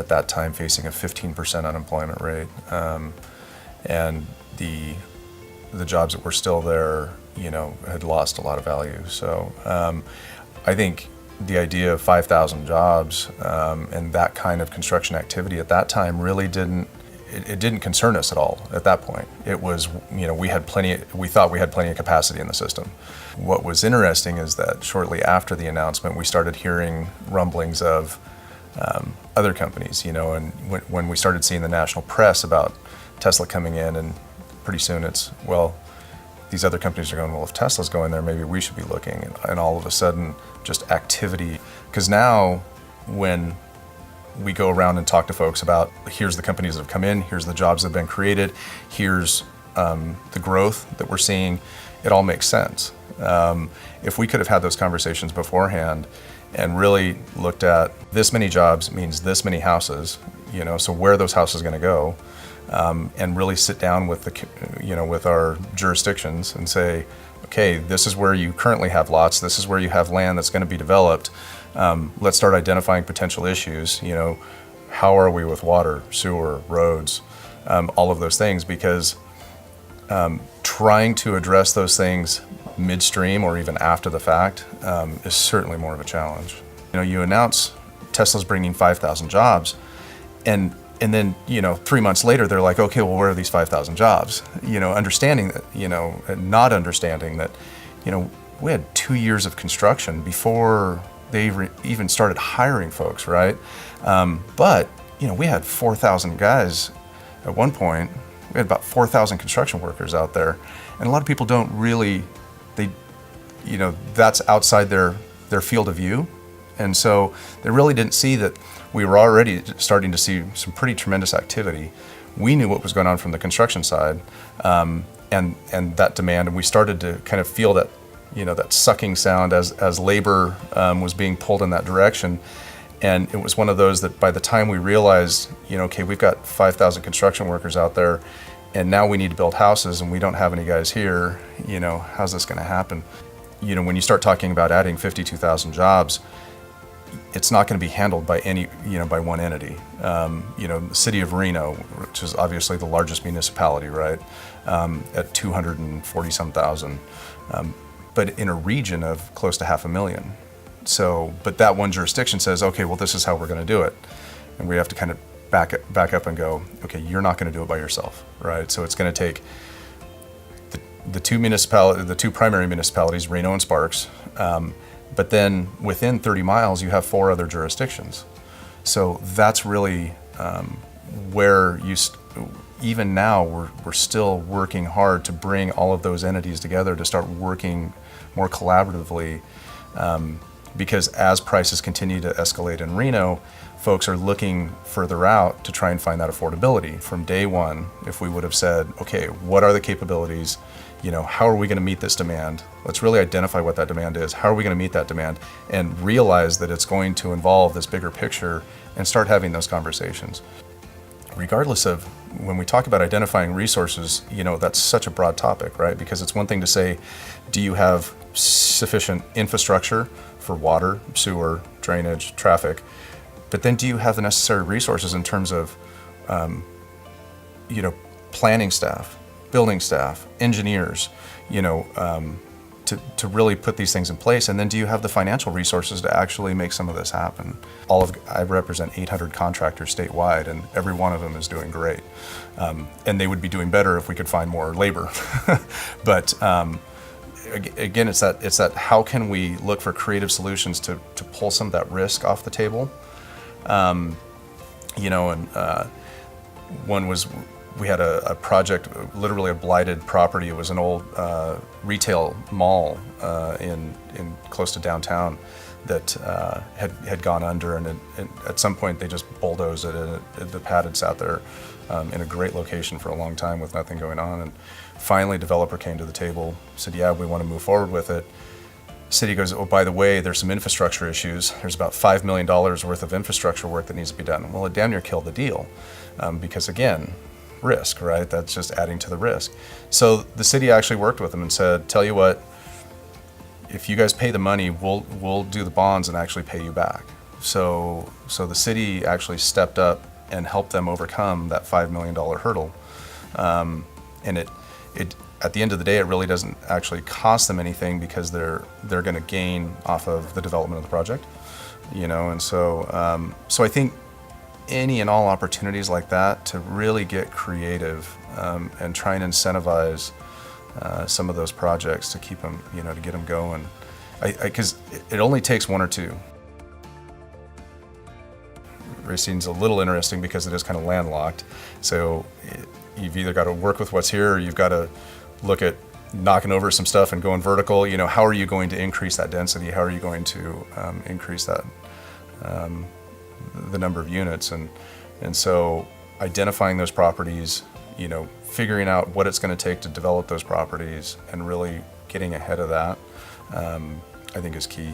at that time facing a 15% unemployment rate, and the jobs that were still there, had lost a lot of value. So I think the idea of 5,000 jobs and that kind of construction activity at that time really didn't concern us at all at that point. It was, we thought we had plenty of capacity in the system. What was interesting is that shortly after the announcement, we started hearing rumblings of other companies, and when we started seeing the national press about Tesla coming in, and pretty soon it's, well, these other companies are going, well, if Tesla's going there, maybe we should be looking. And all of a sudden, just activity. Because now, when we go around and talk to folks about, here's the companies that have come in, here's the jobs that have been created, here's the growth that we're seeing, it all makes sense. If we could have had those conversations beforehand and really looked at this many jobs means this many houses, so where are those houses going to go? And really sit down with with our jurisdictions and say, okay, this is where you currently have lots, this is where you have land that's going to be developed. Let's start identifying potential issues. How are we with water, sewer, roads, all of those things, because trying to address those things midstream or even after the fact is certainly more of a challenge. You announce Tesla's bringing 5,000 jobs, and then, 3 months later, they're like, okay, well, where are these 5,000 jobs? Understanding that, and not understanding that, we had 2 years of construction before they even started hiring folks, right? But, we had 4,000 guys at one point. We had about 4,000 construction workers out there. And a lot of people don't really, that's outside their field of view. And so they really didn't see that we were already starting to see some pretty tremendous activity. We knew what was going on from the construction side, and that demand, and we started to kind of feel that, that sucking sound as labor was being pulled in that direction. And it was one of those that by the time we realized, okay, we've got 5,000 construction workers out there, and now we need to build houses, and we don't have any guys here. How's this going to happen? When you start talking about adding 52,000 jobs, it's not going to be handled by by one entity. The city of Reno, which is obviously the largest municipality, right, at 240-some thousand, but in a region of close to 500,000. So, but that one jurisdiction says, okay, well, this is how we're going to do it, and we have to kind of back up and go, okay, you're not going to do it by yourself, right? So it's going to take the two primary municipalities, Reno and Sparks. But then within 30 miles, you have 4 other jurisdictions. So that's really where even now, we're still working hard to bring all of those entities together to start working more collaboratively. Because as prices continue to escalate in Reno, folks are looking further out to try and find that affordability. From day one, if we would have said, okay, what are the capabilities? How are we going to meet this demand? Let's really identify what that demand is. How are we going to meet that demand? And realize that it's going to involve this bigger picture and start having those conversations. Regardless of when we talk about identifying resources, that's such a broad topic, right? Because it's one thing to say, do you have sufficient infrastructure for water, sewer, drainage, traffic? But then do you have the necessary resources in terms of, planning staff, building staff, engineers, to really put these things in place? And then do you have the financial resources to actually make some of this happen? I represent 800 contractors statewide, and every one of them is doing great. And they would be doing better if we could find more labor. But again, it's that how can we look for creative solutions to pull some of that risk off the table? One was, we had a project, literally a blighted property. It was an old retail mall in close to downtown that had gone under, and at some point they just bulldozed it, and the pad had sat there in a great location for a long time with nothing going on. And finally, a developer came to the table, said, yeah, we want to move forward with it. City goes, oh, by the way, there's some infrastructure issues. There's about $5 million worth of infrastructure work that needs to be done. Well, it damn near killed the deal because, again, risk, right? That's just adding to the risk. So the city actually worked with them and said, tell you what, if you guys pay the money, we'll do the bonds and actually pay you back. So the city actually stepped up and helped them overcome that $5 million hurdle. And it at the end of the day, it really doesn't actually cost them anything because they're going to gain off of the development of the project, And so I think any and all opportunities like that to really get creative and try and incentivize some of those projects to keep them, to get them going. Because it only takes one or two. Racine's a little interesting because it is kind of landlocked. So you've either got to work with what's here, or you've got to look at knocking over some stuff and going vertical. How are you going to increase that density? How are you going to increase that the number of units? And so identifying those properties, figuring out what it's going to take to develop those properties, and really getting ahead of that, I think is key.